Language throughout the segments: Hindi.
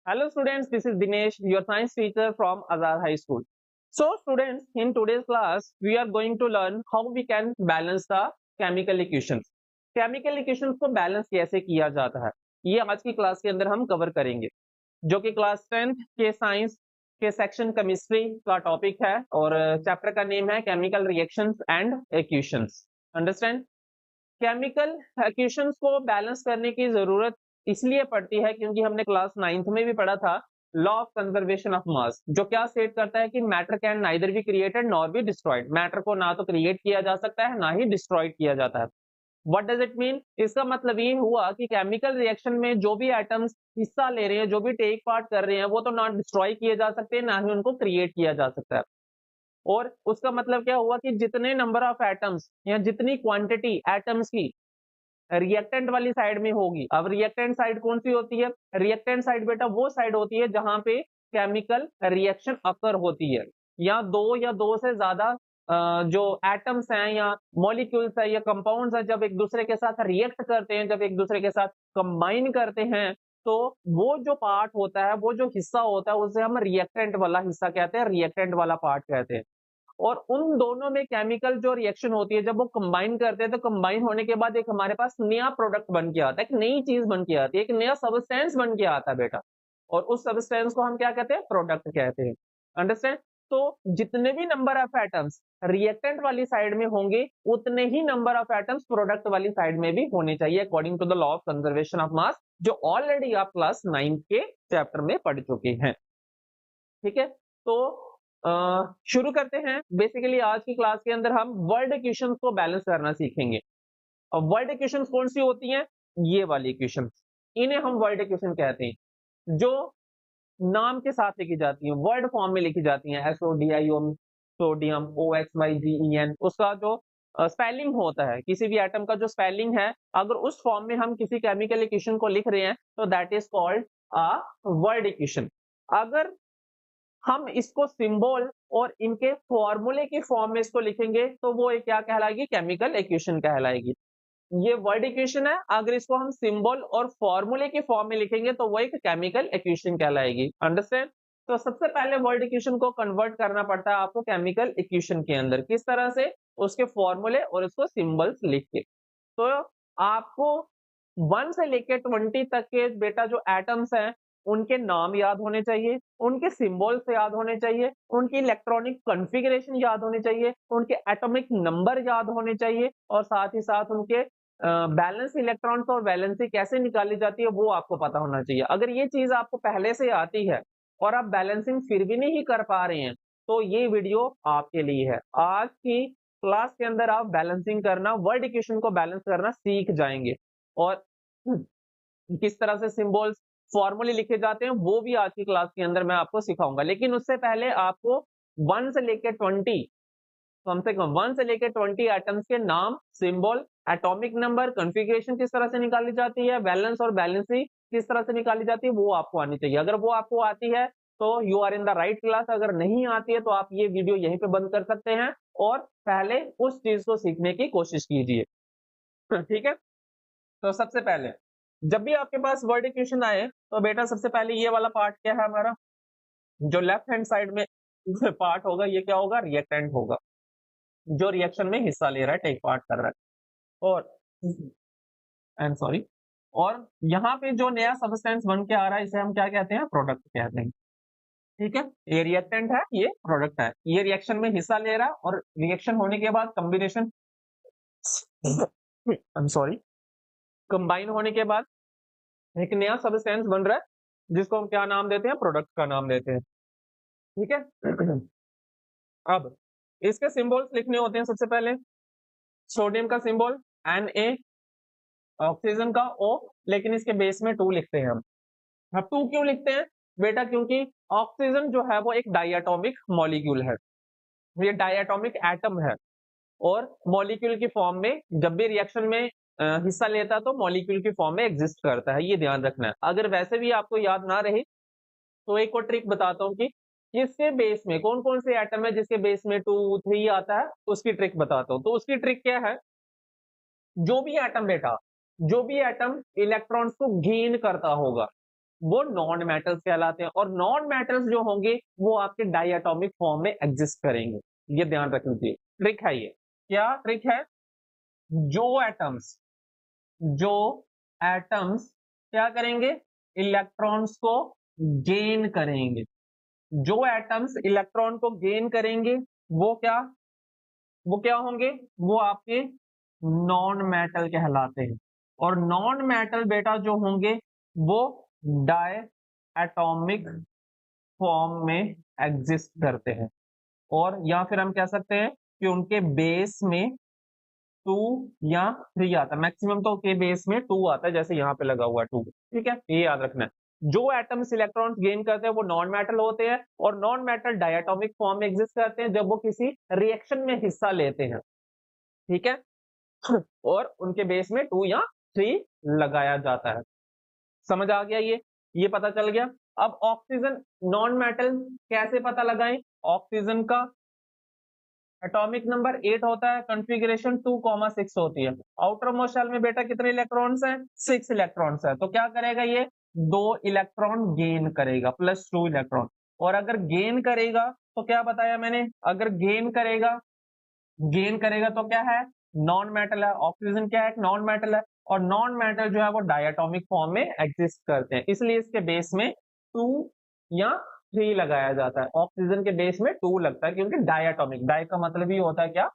Hello students, this is Dinesh, your science teacher from Azhar High School. So students, in today's class, we are going to learn how we can balance the chemical equations. Chemical equations को बैलेंस कैसे किया जाता है, ये आज की क्लास के अंदर हम कवर करेंगे, जो कि क्लास 10th के साइंस के सेक्शन केमिस्ट्री का टॉपिक है और चैप्टर का नेम है chemical reactions and equations. Understand? Chemical equations को बैलेंस करने की जरूरत इसलिए पड़ती है क्योंकि हमने क्लास 9th में भी पढ़ा था law of conservation of mass, जो क्या स्टेट करता है कि matter can neither be created nor be destroyed. Matter को ना तो क्रिएट किया जा सकता है ना ही डिस्ट्रॉयड किया जाता है। What does it mean? इसका मतलब ये हुआ कि केमिकल रिएक्शन में जो भी एटम्स हिस्सा ले रहे हैं, जो भी टेक पार्ट कर रहे हैं, वो तो ना डिस्ट्रॉय किए जा सकते हैं ना ही उनको क्रिएट किया जा सकता है। और उसका मतलब क्या हुआ कि जितने नंबर ऑफ एटम्स या जितनी क्वांटिटी एटम्स की रिएक्टेंट वाली साइड में होगी। अब रिएक्टेंट साइड कौन सी होती है? रिएक्टेंट साइड बेटा वो साइड होती है जहां पे केमिकल रिएक्शन अकर होती है, या दो से ज्यादा जो एटम्स हैं या मॉलिक्यूल्स है या कंपाउंड्स है, जब एक दूसरे के साथ रिएक्ट करते हैं, जब एक दूसरे के साथ कंबाइन करते हैं, तो वो जो पार्ट होता है, वो जो हिस्सा होता है, उसे हम रिएक्टेंट वाला हिस्सा कहते हैं, रिएक्टेंट वाला पार्ट कहते हैं। और उन दोनों में केमिकल जो रिएक्शन होती है, जब वो कंबाइन करते हैं, तो कंबाइन होने के बाद एक हमारे पास नया प्रोडक्ट बन के आता है, एक नई चीज बन के आती है, एक नया सब्सटेंस बन के आता है बेटा। और उस सब्सटेंस को हम क्या कहते हैं? प्रोडक्ट कहते हैं। अंडरस्टैंड? तो जितने भी नंबर ऑफ एटम्स रिएक्टेंट वाली साइड में होंगे, उतने ही नंबर ऑफ एटम्स प्रोडक्ट वाली साइड में भी होने चाहिए, according to the law of conservation of mass, जो ऑलरेडी आप क्लास 9 के चैप्टर में पढ़ चुके हैं। ठीक है, तो शुरू करते हैं। बेसिकली आज की क्लास के अंदर हम वर्ल्ड इक्वेशंस को बैलेंस करना सीखेंगे। अब वर्ल्ड इक्वेशंस कौन सी होती हैं? ये वाली इक्वेशंस, इन्हें हम वर्ल्ड इक्वेशन कहते हैं, जो नाम के साथ लिखी जाती हैं, वर्ड फॉर्म में लिखी जाती हैं। SODIUM, सोडियम, OXYGEN, उसका जो स्पेलिंग होता है, किसी भी एटम का जो स्पेलिंग है, अगर उस फॉर्म में हम किसी केमिकल इक्वेशन को लिख रहे हैं, तो that is called a world equation. अगर हम इसको सिंबल और इनके फॉर्मूले की फॉर्म में इसको लिखेंगे, तो वो एक क्या कहलाएगी? केमिकल इक्वेशन कहलाएगी। ये वर्ड इक्वेशन है, अगर इसको हम सिंबल और फॉर्मूले की फॉर्म में लिखेंगे, तो वो एक केमिकल इक्वेशन कहलाएगी। अंडरस्टैंड? तो सबसे पहले वर्ड इक्वेशन को कन्वर्ट करना पड़ता है आपको केमिकल इक्वेशन के अंदर। किस तरह से? उसके फॉर्मूले और उसको सिंबल्स लिख के। तो आपको 1 से लेके 20 तक के बेटा जो एटम्स हैं, उनके नाम याद होने चाहिए, उनके सिंबल्स याद होने चाहिए, उनकी इलेक्ट्रॉनिक कॉन्फ़िगरेशन याद होनी चाहिए, उनके एटॉमिक नंबर याद होने चाहिए, और साथ ही साथ उनके बैलेंस इलेक्ट्रॉन्स और वैलेंसी कैसे निकाली जाती है, वो आपको पता होना चाहिए। अगर ये चीज़ आपको पहले से आती है और आप बैलेंसिंग फिर भी नहीं कर पा रहे हैं, तो ये वीडियो आपके लिए है। आज की क्लास के अंदर आप बैलेंसिंग करना, वर्ड इक्वेशन को बैलेंस करना सीख जाएंगे, और किस तरह से सिंबल्स फॉर्मूले लिखे जाते हैं, वो भी आज की क्लास के अंदर मैं आपको सिखाऊंगा। लेकिन उससे पहले आपको 1 से लेकर 20, कम से कम 1 से लेकर 20 एटम्स के नाम, सिंबल, एटॉमिक नंबर, कॉन्फ़िगरेशन किस तरह से निकाली जाती है, वैलेंस और बैलेंसी किस तरह से निकाली जाती है, वो आपको आनी चाहिए। अगर वो आपको आती है तो you are in the right class. अगर नहीं आती है तो आप ये वीडियो यहीं पे बंद कर सकते हैं और पहले उस चीज को सीखने की कोशिश कीजिए। ठीक है, तो सबसे पहले जब भी आपके पास वर्ड इक्वेशन आए, तो बेटा सबसे पहले ये वाला पार्ट क्या है हमारा? जो लेफ्ट हैंड साइड में पार्ट होगा, ये क्या होगा? रिएक्टेंट होगा, जो रिएक्शन में हिस्सा ले रहा है, टेक पार्ट कर रहा है। और आई एम सॉरी, और यहाँ पे जो नया सब्सटेंस बन के आ रहा है, इसे हम क्या कहते हैं? प्रोडक्ट कहते हैं। ठीक है, ये रिएक्टेंट है, ये प्रोडक्ट है। ये रिएक्शन में हिस्सा ले रहा है, और रिएक्शन होने के बाद combination, I am sorry, combine होने के बाद एक नया सब्सटेंस बन रहा है, जिसको हम क्या नाम देते हैं? प्रोडक्ट का नाम देते हैं। ठीक है। अब इसके सिंबल्स लिखने होते हैं। सबसे पहले सोडियम का सिंबल Na, ऑक्सीजन का O, लेकिन इसके बेस में 2 लिखते हैं हम। अब 2 क्यों लिखते हैं बेटा? क्योंकि ऑक्सीजन जो है वो एक डायटोमिक मॉलिक्यूल है, ये डायटोमिक एटम है, और मॉलिक्यूल की फॉर्म में जब भी रिएक्शन में हिस्सा लेता है, तो मॉलिक्यूल की फॉर्म में एग्जिस्ट करता है, ये ध्यान रखना है। अगर वैसे भी आपको याद ना रहे, तो एक और ट्रिक बताता हूँ कि इसके बेस में कौन कौन से एटम है, जिसके बेस में 2, 3 आता है, उसकी ट्रिक बताता हूँ। तो उसकी ट्रिक क्या है? जो भी एटम बेटा, जो भी एटम इलेक्ट्रॉन्स को गेन करता होगा, वो नॉन मेटल्स कहलाते हैं, और नॉन मेटल्स जो होंगे वो आपके डायटोमिक फॉर्म में एग्जिस्ट करेंगे। ये ध्यान रख लीजिए, ट्रिक है ये। क्या ट्रिक है? जो एटम्स जो एटम्स क्या करेंगे? इलेक्ट्रॉन्स को गेन करेंगे। जो एटम्स इलेक्ट्रॉन को गेन करेंगे वो क्या होंगे? वो आपके नॉन मेटल कहलाते हैं। और नॉन मेटल बेटा जो होंगे वो डाई एटॉमिक फॉर्म में एग्जिस्ट करते हैं, और या फिर हम कह सकते हैं कि उनके बेस में 2 या 3 आता है। मैक्सिमम तो के बेस में 2 आता है, जैसे यहाँ पे लगा हुआ 2। ठीक है, ये याद रखना है। जो एटम्स इलेक्ट्रॉन्स गेन करते हैं वो नॉन मेटल होते हैं, और नॉन मेटल डायटोमिक फॉर्म में एग्जिस्ट करते हैं जब वो किसी रिएक्शन में हिस्सा लेते हैं। ठीक है, और उनके बेस में 2 या 3 लगाया जाता है। समझ आ गया? ये पता चल गया। अब ऑक्सीजन नॉन मेटल कैसे पता लगाएं? ऑक्सीजन का एटॉमिक नंबर 8 होता है, कॉन्फ़िगरेशन 2,6 होती है। आउटर मोस्ट शेल में बेटा कितने इलेक्ट्रॉन्स हैं? 6 इलेक्ट्रॉन्स है। तो क्या करेगा ये? 2 इलेक्ट्रॉन गेन करेगा, +2 इलेक्ट्रॉन। और अगर गेन करेगा तो क्या बताया मैंने? अगर गेन करेगा तो क्या है? नॉन मेटल है। ऑक्सीजन क्या है? नॉन मेटल है, और नॉन मेटल जो है वो डायटोमिक फॉर्म में एग्जिस्ट करते हैं, इसलिए इसके बेस में 2 या 3 लगाया जाता है। ऑक्सीजन के बेस में 2 लगता है क्योंकि डायटोमिक, डाई का मतलब ही होता है क्या?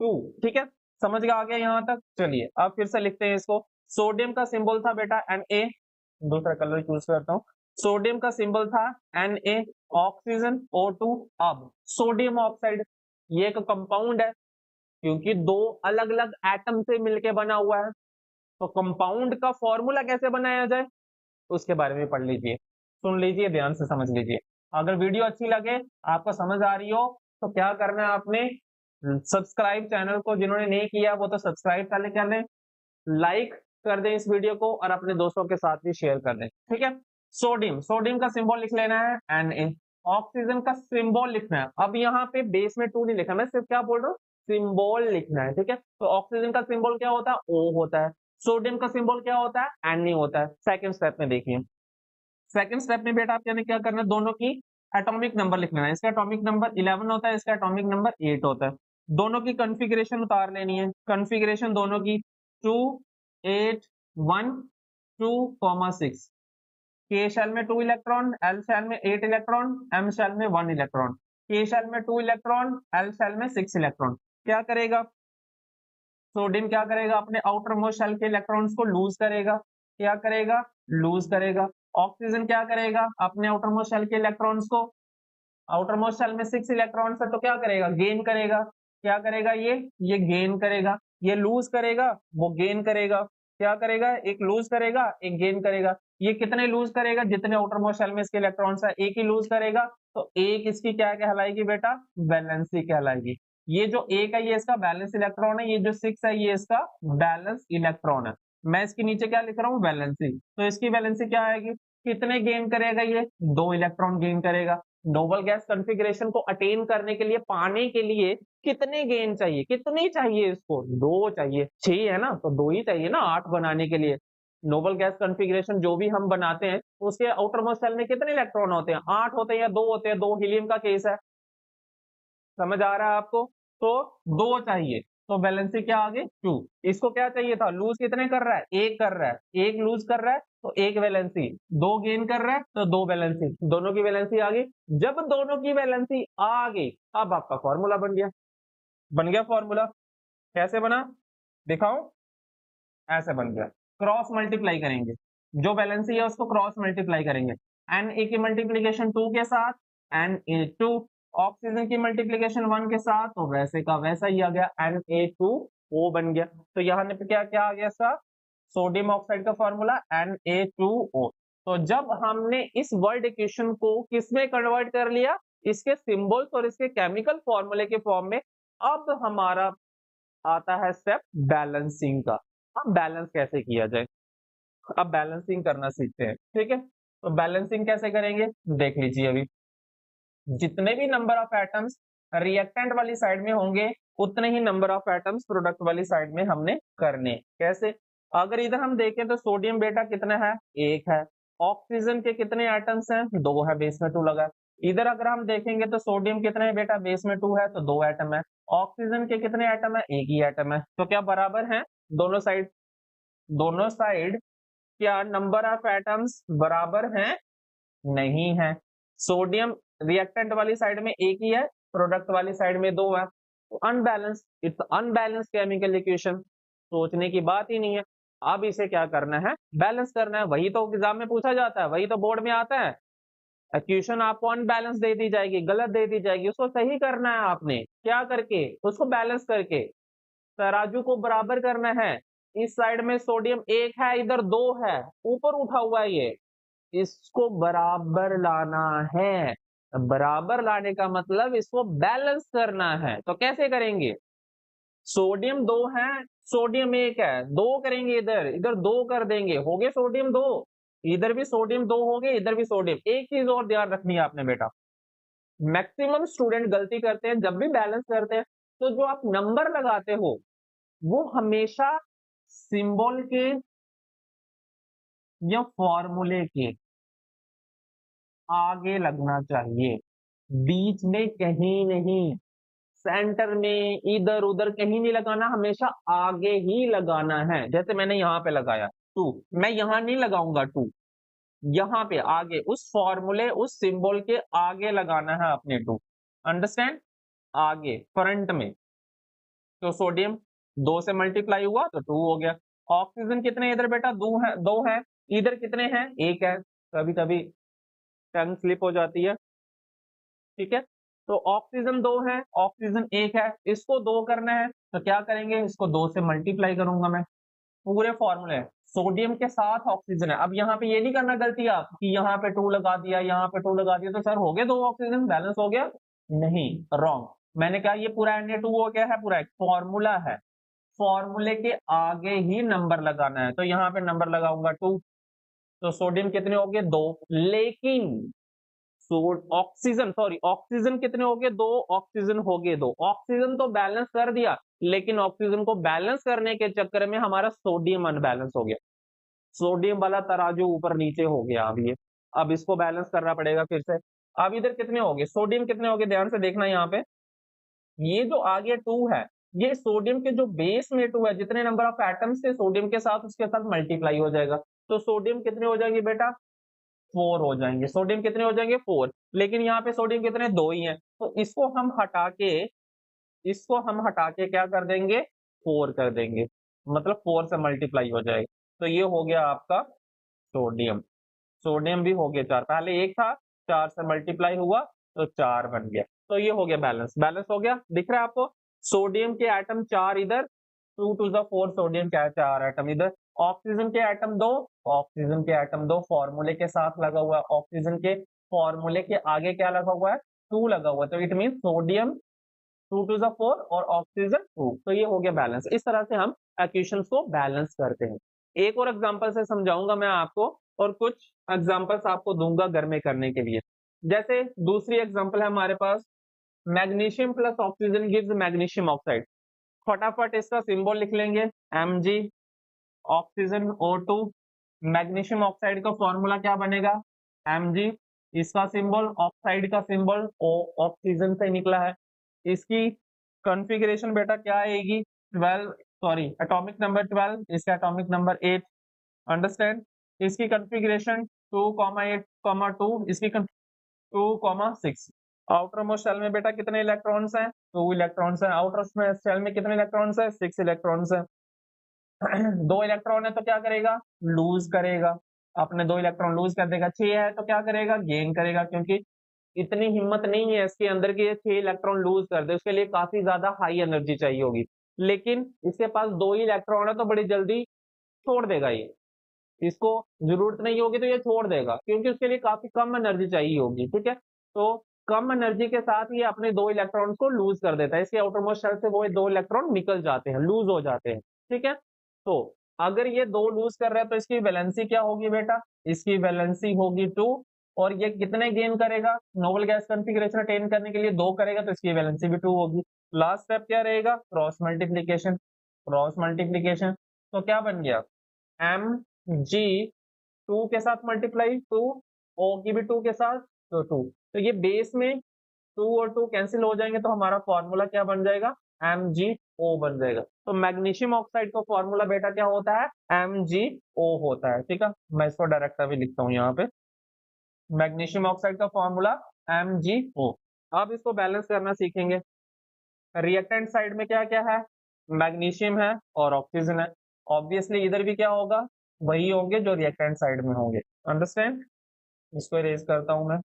2। ठीक है, समझ आ गया यहां तक? चलिए अब फिर से लिखते हैं इसको। सोडियम का सिंबल था बेटा Na, दूसरा कलर चूज करता हूं। सोडियम का सिंबल था Na, ऑक्सीजन O2। अब सोडियम ऑक्साइड ये एक कंपाउंड है, क्योंकि 2 अलग अलग एटम से मिलके बना हुआ है। तो कंपाउंड का फॉर्मूला कैसे बनाया जाए उसके बारे में पढ़ लीजिए, सुन लीजिए, ध्यान से समझ लीजिए। अगर वीडियो अच्छी लगे, आपको समझ आ रही हो, तो क्या करना है आपने? सब्सक्राइब चैनल को, जिन्होंने नहीं किया वो तो सब्सक्राइब कर लें, लाइक कर दें इस वीडियो को, और अपने दोस्तों के साथ भी शेयर कर दें। ठीक है, सोडियम का सिंबल लिख लेना है Na। ऑक्सीजन का सिंबल लिखना है। अब यहाँ पे बेस में 2 नहीं लिखा, मैं सिर्फ क्या बोल रहा हूँ? सिंबल लिखना है। ठीक है, तो ऑक्सीजन का सिंबल क्या होता है? O होता है। सोडियम का सिंबल क्या होता है? Na होता है। सेकंड स्टेप में देखिए, सेकंड स्टेप में बेटा आपने क्या करना है? दोनों की एटॉमिक नंबर लिखना है। इसका एटॉमिक नंबर 11 होता है, इसका एटॉमिक नंबर 8 होता है। दोनों की कॉन्फ़िगरेशन उतार लेनी है। कॉन्फ़िगरेशन दोनों की 2 8 1 2,6। के शेल में 2 इलेक्ट्रॉन, एल शेल में 8 इलेक्ट्रॉन, एम शेल में 1 इलेक्ट्रॉन। के शेल में 2 इलेक्ट्रॉन, एल शेल में 6 इलेक्ट्रॉन। क्या करेगा सोडियम? क्या करेगा? अपने आउटर मोस्ट शेल के इलेक्ट्रॉन्स को लूज करेगा। क्या करेगा? लूज करेगा। ऑक्सीजन क्या करेगा? अपने आउटर मोस्ट शेल के इलेक्ट्रॉन्स को, आउटर मोस्ट शेल में 6 इलेक्ट्रॉन्स है तो क्या करेगा? गेन करेगा। क्या करेगा? ये गेन करेगा। ये लूज करेगा, वो गेन करेगा। क्या करेगा? एक लूज करेगा, एक गेन करेगा। ये कितने लूज करेगा? जितने आउटर मोस्ट शेल में इसके इलेक्ट्रॉन्स है, एक ही लूज करेगा। तो एक इसकी क्या कहलाएगी बेटा? वैलेंसी कहलाएगी। ये जो एक है ये इसका बैलेंस इलेक्ट्रॉन है, ये जो 6 है ये इसका बैलेंस इलेक्ट्रॉन है। मैं इसके नीचे क्या लिख रहा हूँ? वैलेंसी। तो इसकी वैलेंसी क्या आएगी? कितने गेन करेगा? ये 2 इलेक्ट्रॉन गेन करेगा। नोबल गैस कॉन्फ़िगरेशन को अटेन करने के लिए, पाने के लिए कितने गेन चाहिए? कितनी चाहिए इसको? 2 चाहिए। 6 है ना, तो 2 ही चाहिए ना 8 बनाने के लिए। नोबल गैस कॉन्फ़िगरेशन जो भी हम बनाते हैं उसके आउटर मोस्ट शेल में कितने इलेक्ट्रॉन होते हैं? 8 होते हैं या 2 होते हैं? 2 हीलियम का केस है। समझ आ रहा है आपको? तो 2 चाहिए, तो वैलेंसी क्या आ गई? 2। इसको क्या चाहिए था? लूज कितने कर रहा है? 1 कर रहा है। 1 लूज कर रहा है तो 1 वैलेंसी। 2 गेन कर रहा है तो 2 वैलेंसी। दोनों की वैलेंसी आ गई। जब दोनों की वैलेंसी आ गई, अब आपका फॉर्मूला बन गया। बन गया फॉर्मूला। कैसे बना दिखाओ? ऐसे बन गया। क्रॉस मल्टीप्लाई करेंगे, जो वैलेंसी है उसको क्रॉस मल्टीप्लाई करेंगे। Na की मल्टीप्लीकेशन 2 के साथ Na2, ऑक्सीजन की मल्टीप्लीकेशन 1 के साथ, तो वैसे का वैसा ही आ गया, Na2O बन गया। तो यहाँ पे क्या क्या आ गया इसका? सोडियम ऑक्साइड का फॉर्मूला Na2O। तो जब हमने इस वर्ड इक्वेशन को किसमें कन्वर्ट कर लिया? इसके सिंबल्स और इसके केमिकल फॉर्मूले के फॉर्म में। अब हमारा आता है स्टेप बैलेंसिंग का। अब बैलेंस कैसे किया जाए, अब बैलेंसिंग करना सीखते हैं। ठीक है, तो बैलेंसिंग कैसे करेंगे देख लीजिए। अभी जितने भी नंबर ऑफ एटम्स रिएक्टेंट वाली साइड में होंगे, उतने ही नंबर ऑफ एटम्स प्रोडक्ट वाली साइड में हमने करने। कैसे? अगर इधर हम देखें तो सोडियम बेटा कितना है? 1 है। ऑक्सीजन के कितने एटम्स हैं? 2 है, बेस में 2 लगा है। इधर अगर हम देखेंगे तो सोडियम कितने है बेटा? बेस में 2 है तो 2 एटम है। ऑक्सीजन के कितने एटम है? एक ही एटम है। तो क्या बराबर है दोनों साइड? दोनों साइड क्या नंबर ऑफ एटम्स बराबर हैं? नहीं है। सोडियम रिएक्टेंट वाली साइड में एक ही है, प्रोडक्ट वाली साइड में 2 है, तो unbalance, it's unbalance chemical equation, सोचने की बात ही नहीं है। अब इसे क्या करना है? बैलेंस करना है। वही तो एग्जाम में पूछा जाता है, वही तो बोर्ड में आता है। इक्वेशन आपको अनबैलेंस दे दी जाएगी, गलत दे दी जाएगी, उसको सही करना है आपने। क्या करके? उसको बैलेंस करके, तराजू को बराबर करना है। इस साइड में सोडियम 1 है, इधर 2 है, ऊपर उठा हुआ है ये, इसको बराबर लाना है। बराबर लाने का मतलब इसको बैलेंस करना है। तो कैसे करेंगे? सोडियम 2 है, सोडियम 1 है, 2 करेंगे, इधर इधर 2 कर देंगे, हो गए सोडियम 2। इधर भी सोडियम 2 हो गए, इधर भी सोडियम। एक चीज और ध्यान रखनी है आपने बेटा, मैक्सिमम स्टूडेंट गलती करते हैं जब भी बैलेंस करते हैं, तो जो आप नंबर लगाते हो वो हमेशा सिंबल के या फॉर्मूले के आगे लगना चाहिए, बीच में कहीं नहीं, सेंटर में, इधर उधर कहीं नहीं लगाना, हमेशा आगे ही लगाना है। जैसे मैंने यहाँ पे लगाया 2, मैं यहाँ नहीं लगाऊंगा 2, यहाँ पे आगे उस फॉर्मूले, उस सिंबल के आगे लगाना है अपने 2। अंडरस्टैंड? आगे फ्रंट में। तो सोडियम 2 से मल्टीप्लाई हुआ तो 2 हो गया। ऑक्सीजन कितने इधर बेटा? 2 है। इधर कितने हैं? 1 है। कभी कभी टंग स्लिप हो जाती है, ठीक है। तो ऑक्सीजन 2 है, ऑक्सीजन 1 है, इसको 2 करना है तो क्या करेंगे? इसको 2 से मल्टीप्लाई करूंगा मैं, पूरे फॉर्मूले। सोडियम के साथ ऑक्सीजन है। अब यहाँ पे ये नहीं करना गलती आप कि यहाँ पे 2 लगा दिया, यहाँ पे 2 लगा दिया तो सर हो गए 2 ऑक्सीजन, बैलेंस हो गया। नहीं, रॉन्ग। मैंने कहा ये पूरा Na2 हो गया है, पूरा एक फॉर्मूला है, फॉर्मूले के आगे ही नंबर लगाना है। तो यहाँ पे नंबर लगाऊंगा 2, तो सोडियम कितने हो गए? 2। लेकिन ऑक्सीजन, सॉरी, ऑक्सीजन कितने हो गए? 2 ऑक्सीजन हो गए 2। ऑक्सीजन तो बैलेंस कर दिया, लेकिन ऑक्सीजन को बैलेंस करने के चक्कर में हमारा सोडियम अनबैलेंस हो गया। सोडियम वाला तराजू ऊपर नीचे हो गया। अब ये, अब इसको बैलेंस करना पड़ेगा फिर से। अब इधर कितने हो गए? सोडियम कितने हो गए? ध्यान से देखना यहाँ पे, ये जो आगे 2 है, ये सोडियम के जो बेस में 2 है, जितने नंबर ऑफ एटम्स थे सोडियम के साथ, उसके साथ मल्टीप्लाई हो जाएगा। तो सोडियम कितने हो जाएंगे बेटा? 4 हो जाएंगे। सोडियम कितने हो जाएंगे? 4। लेकिन यहाँ पे सोडियम कितने? 2 ही है, तो इसको हम हटा के क्या कर देंगे? 4 कर देंगे, मतलब 4 से मल्टीप्लाई हो जाएगा। तो ये हो गया आपका सोडियम। सोडियम भी हो गया 4, पहले 1 था, 4 से मल्टीप्लाई हुआ तो 4 बन गया। तो ये हो गया बैलेंस। बैलेंस हो गया, दिख रहा है आपको? सोडियम के एटम 4 इधर, 2 टू द 4 सोडियम क्या है? 4 एटम इधर। ऑक्सीजन के एटम 2, ऑक्सीजन के एटम 2 फॉर्मूले के साथ लगा हुआ है। ऑक्सीजन के फॉर्मूले के आगे क्या लगा हुआ है? 2 लगा हुआ है, तो it mean sodium 2 to the 4 और ऑक्सीजन 2। तो ये हो गया बैलेंस। इस तरह से हम इक्वेशंस को बैलेंस करते हैं। एक और एग्जांपल से समझाऊंगा मैं आपको, और कुछ एग्जांपल्स आपको दूंगा घर में करने के लिए। जैसे दूसरी एग्जांपल है हमारे पास, magnesium plus oxygen gives magnesium oxide. फटाफट इसका सिंबल लिख लेंगे, Mg, oxygen O2। Magnesium oxide का फॉर्मूला क्या बनेगा? Mg, इसका सिंबल, ऑक्साइड का सिंबल O, ऑक्सीजन से निकला है। इसकी कॉन्फ़िगरेशन बेटा क्या आएगी? 12, सॉरी, एटॉमिक नंबर 12, इसका एटॉमिक नंबर 8। अंडरस्टैंड? इसकी कॉन्फ़िगरेशन 2,8,2, इसकी 2,6। आउटर मोस्ट शेल में बेटा कितने इलेक्ट्रॉन्स हैं? 2 इलेक्ट्रॉन्स हैं। आउटर शेल में कितने इलेक्ट्रॉन्स हैं? 6 इलेक्ट्रॉन्स हैं। 2 इलेक्ट्रॉन है तो क्या करेगा? लूज करेगा, अपने 2 इलेक्ट्रॉन लूज कर देगा। 6 है तो क्या करेगा? गेन करेगा, क्योंकि इतनी हिम्मत नहीं है इसके अंदर की ये 6 इलेक्ट्रॉन लूज कर दे, उसके लिए काफी ज्यादा हाई एनर्जी चाहिए होगी। लेकिन इसके पास 2 ही इलेक्ट्रॉन है तो बड़ी जल्दी छोड़ देगा ये, इसको जरूरत नहीं होगी तो ये छोड़ देगा, क्योंकि उसके लिए काफी कम एनर्जी चाहिए होगी। ठीक है, तो कम एनर्जी के साथ ये अपने 2 इलेक्ट्रॉन को लूज कर देता है, इसके आउटरमोस्ट शेल से वो 2 इलेक्ट्रॉन निकल जाते हैं, लूज हो जाते हैं। ठीक है, तो अगर ये 2 लूज कर रहा है तो इसकी वैलेंसी क्या होगी बेटा? इसकी वैलेंसी होगी 2। और ये कितने गेन करेगा? नोबल गैस कॉन्फ़िगरेशन अटेन करने के लिए 2 करेगा, तो इसकी वैलेंसी भी 2 होगी। लास्ट स्टेप क्या रहेगा? Cross multiplication. क्रॉस मल्टीप्लीकेशन तो क्या बन गया? Mg 2 के साथ मल्टीप्लाई 2, O की भी 2 के साथ तो 2, तो ये बेस में 2 और 2 कैंसिल हो जाएंगे तो हमारा फॉर्मूला क्या बन जाएगा, MgO बन जाएगा। तो मैग्नीशियम ऑक्साइड का फॉर्मूला बेटा क्या होता है, MgO होता है। ठीक है, मैं इसको डायरेक्ट अभी लिखता हूँ यहाँ पे, मैग्नीशियम ऑक्साइड का फॉर्मूला MgO। अब इसको बैलेंस करना सीखेंगे। रिएक्टेंट साइड में क्या क्या है, मैग्नीशियम है और ऑक्सीजन है। ऑब्वियसली इधर भी क्या होगा, वही होंगे जो रिएक्टेंट साइड में होंगे। अंडरस्टैंड, इसको इरेज करता हूं मैं।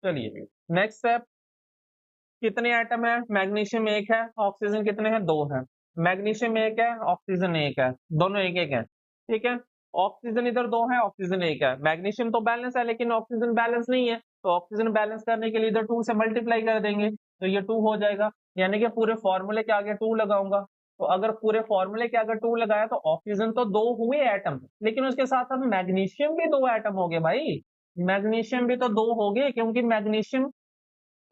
चलिए नेक्स्ट स्टेप, कितने एटम है, मैग्नीशियम एक है, ऑक्सीजन कितने हैं, दो है। मैग्नीशियम एक है, ऑक्सीजन एक है, दोनों एक एक है। ठीक है, ऑक्सीजन इधर दो है, ऑक्सीजन एक है। मैग्नीशियम तो बैलेंस है लेकिन ऑक्सीजन बैलेंस नहीं है, तो ऑक्सीजन बैलेंस करने के लिए इधर 2 से मल्टीप्लाई कर देंगे तो ये 2 हो जाएगा, यानी कि पूरे फॉर्मूले के आगे 2 लगाऊंगा। तो अगर पूरे फॉर्मूले के आगे 2 लगाया तो ऑक्सीजन तो 2 हुए एटम, लेकिन उसके साथ साथ मैग्नीशियम भी 2 एटम हो गए भाई। मैग्नीशियम भी तो 2 हो गए, क्योंकि मैग्नीशियम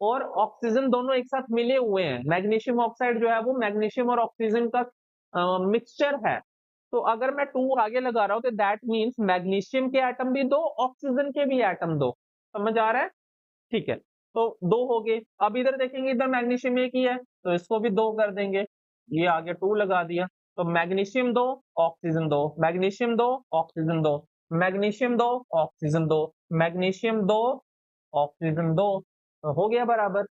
और ऑक्सीजन दोनों एक साथ मिले हुए हैं। मैग्नीशियम ऑक्साइड जो है वो मैग्नीशियम और ऑक्सीजन का मिक्सचर है। तो अगर मैं 2 आगे लगा रहा हूं तो दैट मींस मैग्नीशियम के एटम भी 2, ऑक्सीजन के भी एटम 2। समझ आ रहा है, ठीक है, तो 2 हो गए। अब इधर देखेंगे, इधर मैग्नीशियम एक ही है तो इसको भी 2 कर देंगे, ये आगे 2 लगा दिया। तो magnesium 2, oxygen 2, magnesium 2, oxygen 2, magnesium 2, oxygen 2, magnesium 2, oxygen 2, तो हो गया बराबर।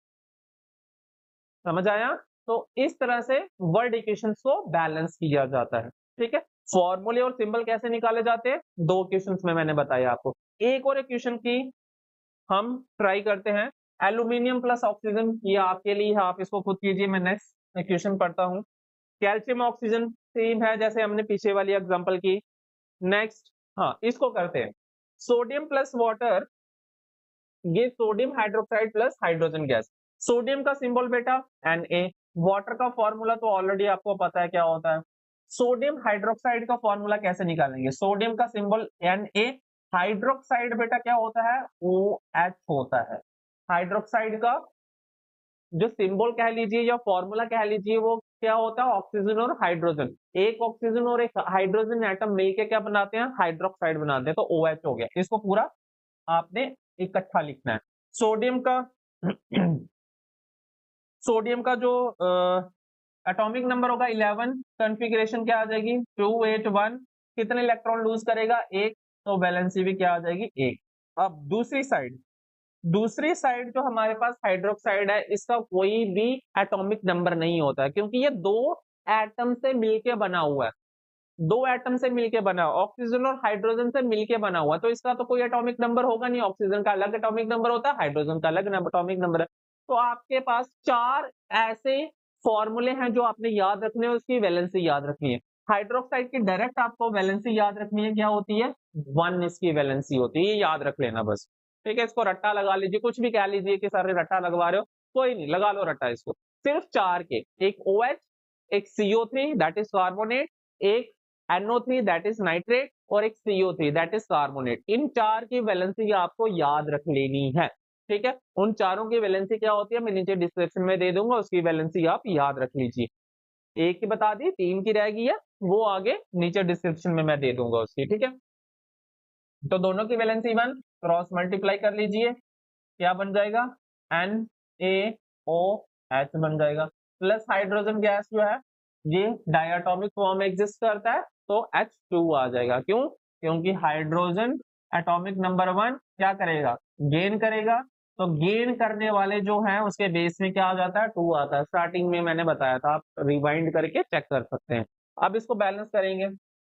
समझ आया, तो इस तरह से वर्ड इक्वेशंस को बैलेंस किया जाता है। ठीक है, फॉर्मूले और सिंबल कैसे निकाले जाते हैं, 2 इक्वेशंस में मैंने बताया आपको। एक और इक्वेशन की हम ट्राई करते हैं, एल्यूमिनियम प्लस ऑक्सीजन, ये आपके लिए है, आप इसको खुद कीजिए, मैं नेक्स्ट इक्वेशन पढ़ता हूं। कैल्शियम ऑक्सीजन सेम है जैसे हमने पीछे वाली एग्जांपल की। नेक्स्ट, हाँ इसको करते हैं, सोडियम प्लस वाटर, ये sodium hydroxide plus hydrogen gas. Sodium का सिंबल बेटा Na, वाटर का फॉर्मूला तो ऑलरेडी आपको पता है क्या होता है। सोडियम हाइड्रोक्साइड का फॉर्मूला कैसे निकालेंगे, सोडियम का सिंबल Na, हाइड्रोक्साइड बेटा क्या होता है, OH होता है। हाइड्रोक्साइड का जो सिंबल कह लीजिए या फॉर्मूला कह लीजिए वो क्या होता है, ऑक्सीजन और हाइड्रोजन, एक ऑक्सीजन और एक हाइड्रोजन एटम मिलके क्या बनाते हैं, हाइड्रोक्साइड बनाते हैं, तो OH हो गया। इसको पूरा आपने इकट्ठा लिखना है। सोडियम का सोडियम का जो एटॉमिक नंबर होगा 11, कॉन्फ़िगरेशन क्या आ जाएगी 281, कितने इलेक्ट्रॉन लूज करेगा, एक, तो वैलेंसी भी क्या आ जाएगी, एक। अब दूसरी साइड जो हमारे पास हाइड्रोक्साइड है, इसका कोई भी एटॉमिक नंबर नहीं होता है, क्योंकि ये 2 एटम से मिलके बना हुआ है, 2 एटम से मिलके बना, ऑक्सीजन और हाइड्रोजन से मिलके बना हुआ, तो इसका तो कोई एटॉमिक नंबर होगा नहीं। ऑक्सीजन का अलग एटॉमिक नंबर होता है, हाइड्रोजन का अलग एटॉमिक नंबर है। तो आपके पास 4 ऐसे फॉर्मूले हैं जो आपने याद रखने हैं, उसकी वैलेंसी याद रखनी है। हाइड्रोक्साइड की डायरेक्ट आपको वैलेंसी याद रखनी है, क्या होती है, 1 इसकी वैलेंसी होती है, ये याद रख लेना बस। ठीक है, इसको रट्टा लगा लीजिए, कुछ भी कह लीजिए कि सर रट्टा लगवा रहे हो, कोई नहीं, लगा लो रट्टा इसको। सिर्फ 4 के, एक OH, एक CO3 दैट इज कार्बोनेट, एक NO3 दैट इज नाइट्रेट, और एक CO3 दैट इज कार्बोनेट। इन 4 की वैलेंसी आपको याद रख लेनी है। ठीक है, उन चारों की वैलेंसी क्या होती है मैं नीचे डिस्क्रिप्शन में दे दूंगा, उसकी वैलेंसी आप याद रख लीजिए। एक की बता दी, 3 की रह गई है, वो आगे नीचे डिस्क्रिप्शन में मैं दे दूंगा उसकी। ठीक है, तो दोनों की वैलेंसी 1, क्रॉस मल्टीप्लाई कर लीजिए, क्या बन जाएगा, NaOH बन जाएगा। प्लस हाइड्रोजन गैस जो है ये डायटोमिक फॉर्म में एग्जिस्ट करता है, तो H2 आ जाएगा। क्यों, क्योंकि हाइड्रोजन एटॉमिक नंबर 1 क्या करेगा, गेन करेगा, तो गेन करने वाले जो हैं उसके बेस में क्या आ जाता है, 2 आता है। स्टार्टिंग में मैंने बताया था, आप रिवाइंड करके चेक कर सकते हैं। अब इसको बैलेंस करेंगे,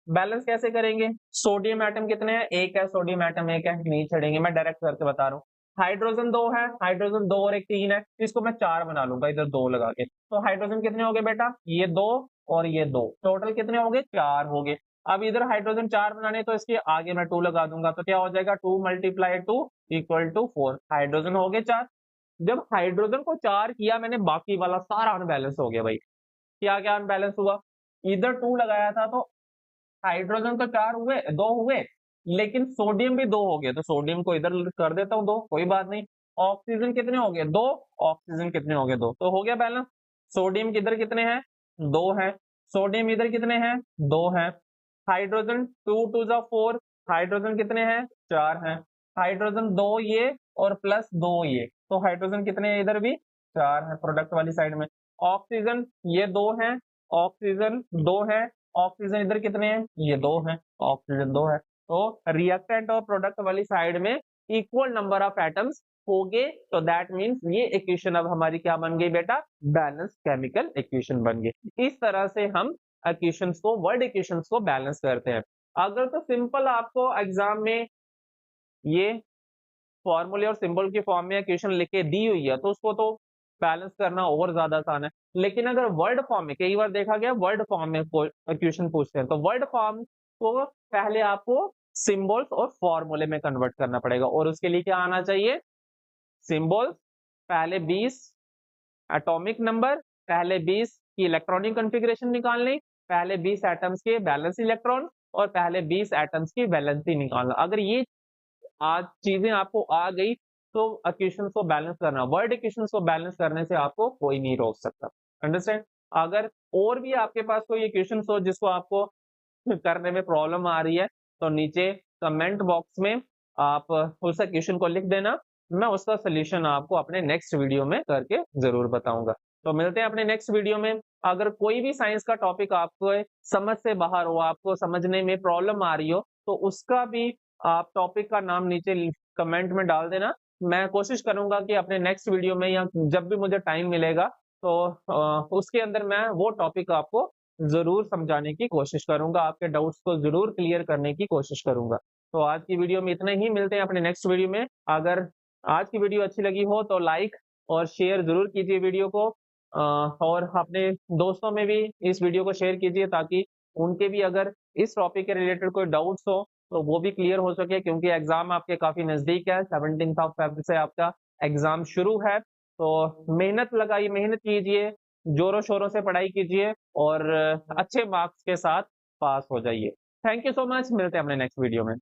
बैलेंस कैसे करेंगे, सोडियम एटम कितने हैं, एक है, सोडियम एटम एक है, नहीं छेड़ेंगे, मैं डायरेक्ट करके बता रहा हूँ। हाइड्रोजन 2 है, हाइड्रोजन 2 और एक 3 है, इसको मैं 4 बना लूंगा इधर 2 लगा के। तो हाइड्रोजन कितने हो गए बेटा, ये 2 और ये 2, टोटल कितने हो गए, 4 हो गए। अब इधर हाइड्रोजन 4 बनाने तो इसके आगे मैं 2 लगा दूंगा, तो क्या हो जाएगा, 2 × 2 = 4, हाइड्रोजन हो गए 4। जब हाइड्रोजन को 4 किया मैंने, बाकी वाला सारा अनबैलेंस हो गया भाई। क्या क्या अनबैलेंस हुआ, इधर 2 लगाया था तो हाइड्रोजन तो 4 हुए, 2 हुए, लेकिन सोडियम भी 2 हो गए, तो सोडियम को इधर कर देता हूं 2, कोई बात नहीं। ऑक्सीजन कितने हो गए, 2, ऑक्सीजन कितने हो गए, 2, तो हो गया बैलेंस। सोडियम किधर कितने हैं, 2 हैं, सोडियम इधर कितने हैं, 2 हैं, हाइड्रोजन 2 2 जा 4, हाइड्रोजन कितने हैं 4 हैं, हाइड्रोजन 2 ये और प्लस 2 ये, तो हाइड्रोजन कितने हैं इधर भी 4 हैं प्रोडक्ट वाली साइड में। ऑक्सीजन ये 2 हैं, ऑक्सीजन 2 है, ऑक्सीजन इधर कितने हैं ये 2 हैं, ऑक्सीजन 2 है। तो रिएक्टेंट और प्रोडक्ट वाली साइड में इक्वल नंबर ऑफ एटम्स हो गए, तो दैट मीन्स ये इक्वेशन अब हमारी क्या बन गई बेटा, बैलेंस केमिकल इक्वेशन बन गई। इस तरह से हम इक्वेशंस को, वर्ड इक्वेशंस को बैलेंस करते हैं। अगर तो सिंपल आपको एग्जाम में ये फॉर्मूले और सिंबल की फॉर्म में इक्वेशन लिख के दी हुई है तो उसको तो बैलेंस करना और ज्यादा आसान है, लेकिन अगर वर्ड फॉर्म में, कई बार देखा गया वर्ड फॉर्म में इक्वेशन पूछते हैं, तो वर्ड फॉर्म को पहले आपको सिंबल्स और फॉर्मूले में कन्वर्ट करना पड़ेगा, और उसके लिए क्या आना चाहिए, सिंबल्स पहले 20 एटॉमिक नंबर, पहले 20 की इलेक्ट्रॉनिक कॉन्फ़िगरेशन निकालनी, पहले 20 एटम्स के बैलेंस इलेक्ट्रॉन और पहले 20 एटम्स की वैलेंसी निकालना। अगर ये आज चीजें आपको आ गई तो इक्वेशंस को बैलेंस करना, वर्ड इक्वेशंस को बैलेंस करने से आपको कोई नहीं रोक सकता। अंडरस्टैंड? अगर और भी आपके पास कोई इक्वेशंस हो जिसको आपको करने में प्रॉब्लम आ रही है तो नीचे कमेंट बॉक्स में आप उस इक्वेशन को लिख देना, मैं उसका सोल्यूशन आपको अपने नेक्स्ट वीडियो में करके जरूर बताऊंगा। तो मिलते हैं अपने नेक्स्ट वीडियो में। अगर कोई भी साइंस का टॉपिक आपको समझ से बाहर हो, आपको समझने में प्रॉब्लम आ रही हो, तो उसका भी आप टॉपिक का नाम नीचे कमेंट में डाल देना। मैं कोशिश करूंगा कि अपने नेक्स्ट वीडियो में या जब भी मुझे टाइम मिलेगा तो उसके अंदर मैं वो टॉपिक आपको जरूर समझाने की कोशिश करूंगा, आपके डाउट्स को जरूर क्लियर करने की कोशिश करूंगा। तो आज की वीडियो में इतना ही, मिलते हैं अपने नेक्स्ट वीडियो में। अगर आज की वीडियो अच्छी लगी हो तो लाइक और शेयर जरूर कीजिए वीडियो को, और अपने दोस्तों में भी इस वीडियो को शेयर कीजिए ताकि उनके भी अगर इस टॉपिक के रिलेटेड कोई डाउट्स हो तो वो भी क्लियर हो सके, क्योंकि एग्जाम आपके काफी नजदीक है, 17 ऑफ फेब्रुअरी से आपका एग्जाम शुरू है। तो मेहनत लगाइए, मेहनत कीजिए, जोरों शोरों से पढ़ाई कीजिए और अच्छे मार्क्स के साथ पास हो जाइए। थैंक यू सो मच, मिलते हैं अपने नेक्स्ट वीडियो में।